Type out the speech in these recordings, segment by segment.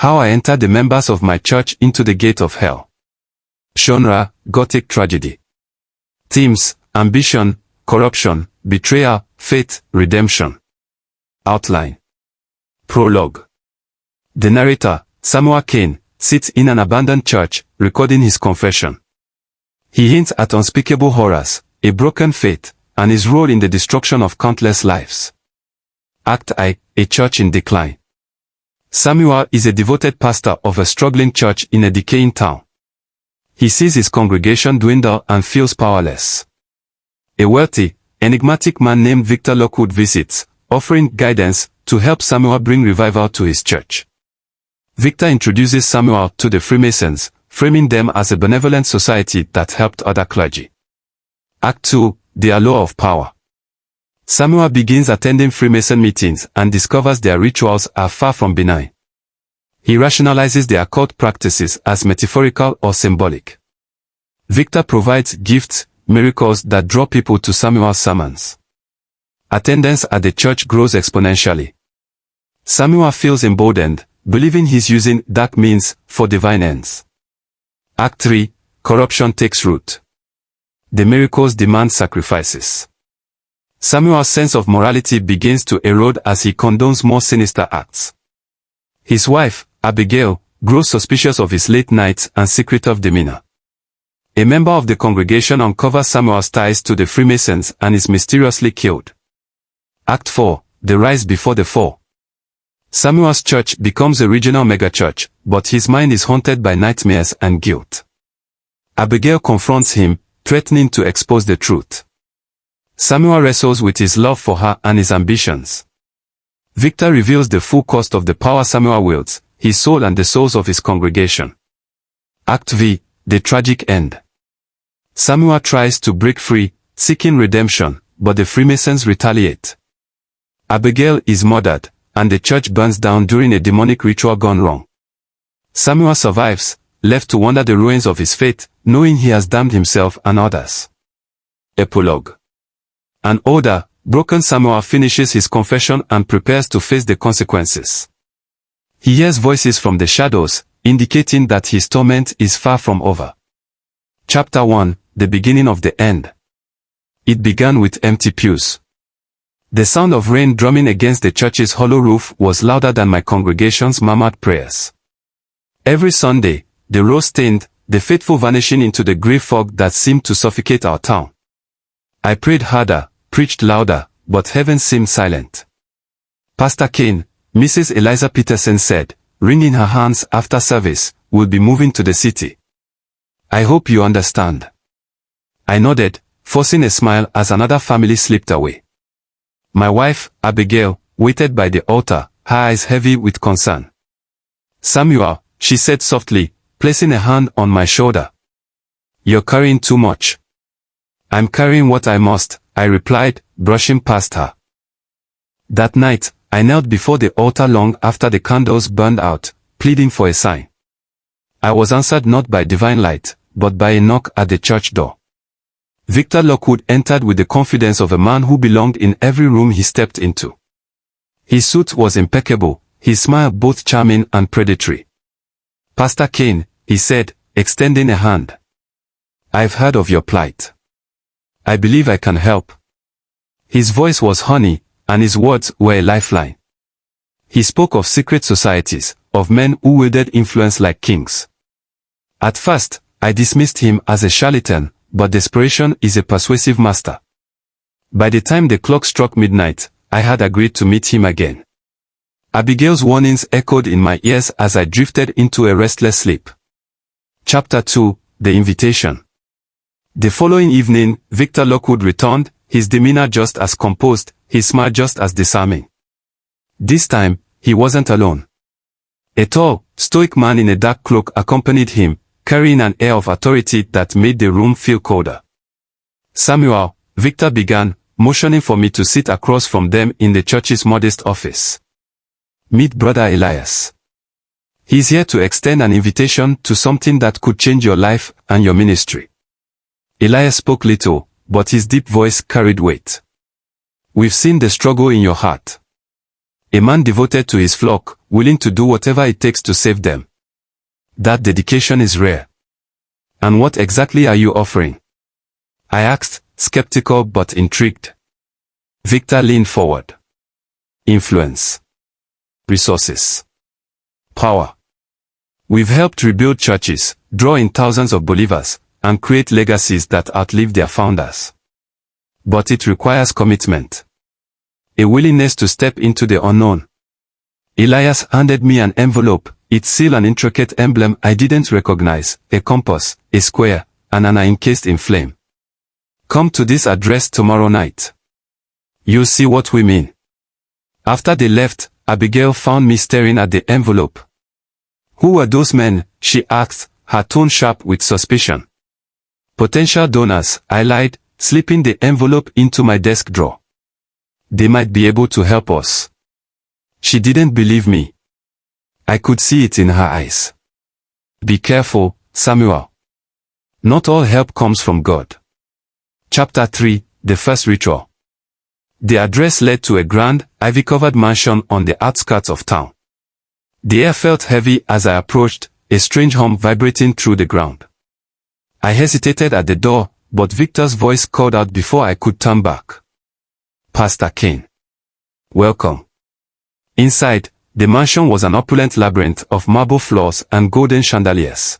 How I Entered the Members of My Church into the Gate of Hell. Genre, Gothic Tragedy. Themes, ambition, corruption, betrayal, faith, redemption. Outline. Prologue. The narrator, Samwel Cain, sits in an abandoned church, recording his confession. He hints at unspeakable horrors, a broken faith, and his role in the destruction of countless lives. Act I, a church in decline. Samwel is a devoted pastor of a struggling church in a decaying town. He sees his congregation dwindle and feels powerless. A wealthy, enigmatic man named Victor Lockwood visits, offering guidance to help Samwel bring revival to his church. Victor introduces Samwel to the Freemasons, framing them as a benevolent society that helped other clergy. Act 2, the Allure of Power. Samwel begins attending Freemason meetings and discovers their rituals are far from benign. He rationalizes their occult practices as metaphorical or symbolic. Victor provides gifts, miracles that draw people to Samwel's sermons. Attendance at the church grows exponentially. Samwel feels emboldened, believing he's using dark means for divine ends. Act 3, corruption takes root. The miracles demand sacrifices. Samwel's sense of morality begins to erode as he condones more sinister acts. His wife, Abigail, grows suspicious of his late nights and secretive demeanor. A member of the congregation uncovers Samwel's ties to the Freemasons and is mysteriously killed. Act 4, the rise before the fall. Samwel's church becomes a regional megachurch, but his mind is haunted by nightmares and guilt. Abigail confronts him, threatening to expose the truth. Samwel wrestles with his love for her and his ambitions. Victor reveals the full cost of the power Samwel wields, his soul and the souls of his congregation. Act V, the tragic end. Samwel tries to break free, seeking redemption, but the Freemasons retaliate. Abigail is murdered, and the church burns down during a demonic ritual gone wrong. Samwel survives, left to wander the ruins of his faith, knowing he has damned himself and others. Epilogue. An older, broken Samwel finishes his confession and prepares to face the consequences. He hears voices from the shadows, indicating that his torment is far from over. Chapter 1, the beginning of the end. It began with empty pews. The sound of rain drumming against the church's hollow roof was louder than my congregation's murmured prayers. Every Sunday, the rose stained, the faithful vanishing into the grey fog that seemed to suffocate our town. I prayed harder, preached louder, but heaven seemed silent. Pastor Cain, Mrs. Eliza Peterson said, wringing her hands after service, "We'll be moving to the city. I hope you understand." I nodded, forcing a smile as another family slipped away. My wife, Abigail, waited by the altar, her eyes heavy with concern. "Samwel," she said softly, placing a hand on my shoulder. "You're carrying too much." "I'm carrying what I must," I replied, brushing past her. That night, I knelt before the altar long after the candles burned out, pleading for a sign. I was answered not by divine light, but by a knock at the church door. Victor Lockwood entered with the confidence of a man who belonged in every room he stepped into. His suit was impeccable, his smile both charming and predatory. "Pastor Cain," he said, extending a hand. "I've heard of your plight. I believe I can help." His voice was honey, and his words were a lifeline. He spoke of secret societies, of men who wielded influence like kings. At first, I dismissed him as a charlatan, but desperation is a persuasive master. By the time the clock struck midnight, I had agreed to meet him again. Abigail's warnings echoed in my ears as I drifted into a restless sleep. Chapter 2, the invitation. The following evening, Victor Lockwood returned, his demeanor just as composed, his smile just as disarming. This time, he wasn't alone. A tall, stoic man in a dark cloak accompanied him, carrying an air of authority that made the room feel colder. "Samwel," Victor began, motioning for me to sit across from them in the church's modest office. "Meet Brother Elias. He's here to extend an invitation to something that could change your life and your ministry." Elias spoke little, but his deep voice carried weight. "We've seen the struggle in your heart. A man devoted to his flock, willing to do whatever it takes to save them. That dedication is rare. And what exactly are you offering? I asked, skeptical but intrigued. Victor leaned forward. Influence. Resources. Power. We've helped rebuild churches, draw in thousands of believers, and create legacies that outlive their founders. But it requires commitment. A willingness to step into the unknown. Elias handed me an envelope, its seal an intricate emblem I didn't recognize, a compass, a square, and an eye encased in flame. Come to this address tomorrow night. You'll see what we mean. After they left, Abigail found me staring at the envelope. Who were those men? She asked, her tone sharp with suspicion. Potential donors, I lied, slipping the envelope into my desk drawer. They might be able to help us. She didn't believe me. I could see it in her eyes. Be careful, Samwel. Not all help comes from God. Chapter 3, The First Ritual. The address led to a grand, ivy-covered mansion on the outskirts of town. The air felt heavy as I approached, a strange hum vibrating through the ground. I hesitated at the door, but Victor's voice called out before I could turn back. Pastor Cain. Welcome. Inside, the mansion was an opulent labyrinth of marble floors and golden chandeliers.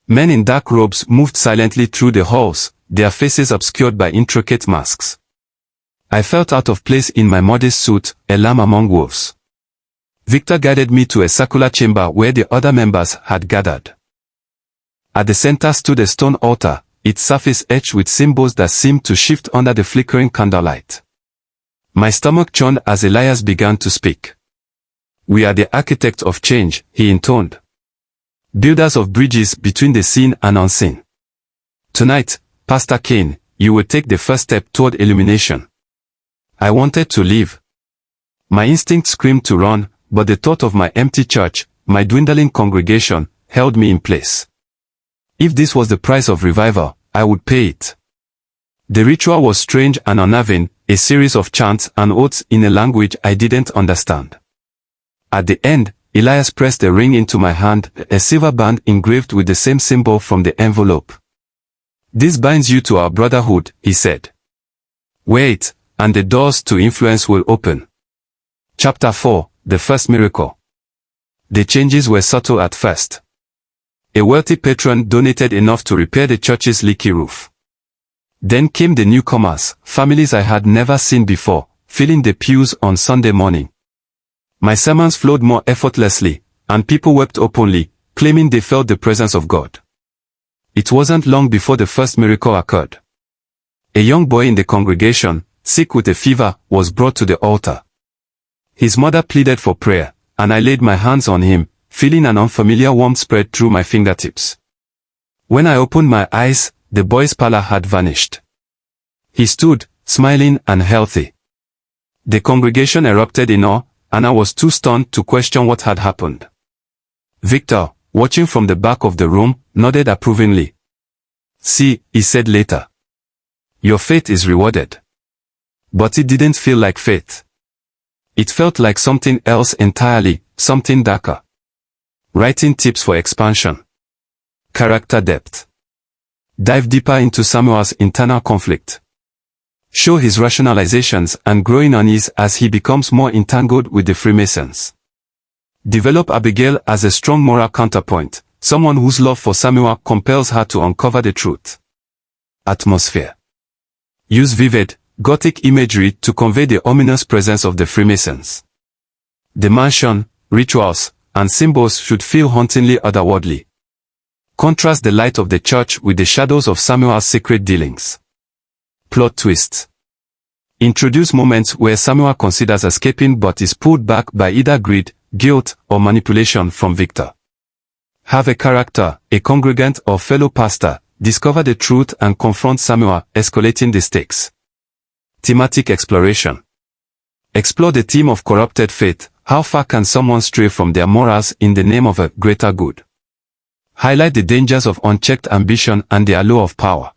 Men in dark robes moved silently through the halls, their faces obscured by intricate masks. I felt out of place in my modest suit, a lamb among wolves. Victor guided me to a circular chamber where the other members had gathered. At the center stood a stone altar, its surface etched with symbols that seemed to shift under the flickering candlelight. My stomach churned as Elias began to speak. We are the architects of change, he intoned. Builders of bridges between the seen and unseen. Tonight, Pastor Cain, you will take the first step toward illumination. I wanted to leave. My instinct screamed to run, but the thought of my empty church, my dwindling congregation, held me in place. If this was the price of revival, I would pay it. The ritual was strange and unnerving, a series of chants and oaths in a language I didn't understand. At the end, Elias pressed a ring into my hand, a silver band engraved with the same symbol from the envelope. This binds you to our brotherhood, he said. Wear it, and the doors to influence will open. Chapter 4, The First Miracle. The changes were subtle at first. A wealthy patron donated enough to repair the church's leaky roof. Then came the newcomers, families I had never seen before, filling the pews on Sunday morning. My sermons flowed more effortlessly, and people wept openly, claiming they felt the presence of God. It wasn't long before the first miracle occurred. A young boy in the congregation, sick with a fever, was brought to the altar. His mother pleaded for prayer, and I laid my hands on him, feeling an unfamiliar warmth spread through my fingertips. When I opened my eyes, the boy's pallor had vanished. He stood, smiling and healthy. The congregation erupted in awe, and I was too stunned to question what had happened. Victor, watching from the back of the room, nodded approvingly. See, he said later. Your faith is rewarded. But it didn't feel like faith. It felt like something else entirely, something darker. Writing tips for expansion. Character depth. Dive deeper into Samwel's internal conflict. Show his rationalizations and growing unease as he becomes more entangled with the Freemasons. Develop Abigail as a strong moral counterpoint, someone whose love for Samwel compels her to uncover the truth. Atmosphere. Use vivid, Gothic imagery to convey the ominous presence of the Freemasons. The mansion, rituals, and symbols should feel hauntingly otherworldly. Contrast the light of the church with the shadows of Samwel's secret dealings. Plot twists. Introduce moments where Samwel considers escaping but is pulled back by either greed, guilt, or manipulation from Victor. Have a character, a congregant or fellow pastor, discover the truth and confront Samwel, escalating the stakes. Thematic exploration. Explore the theme of corrupted faith. How far can someone stray from their morals in the name of a greater good? Highlight the dangers of unchecked ambition and the allure of power.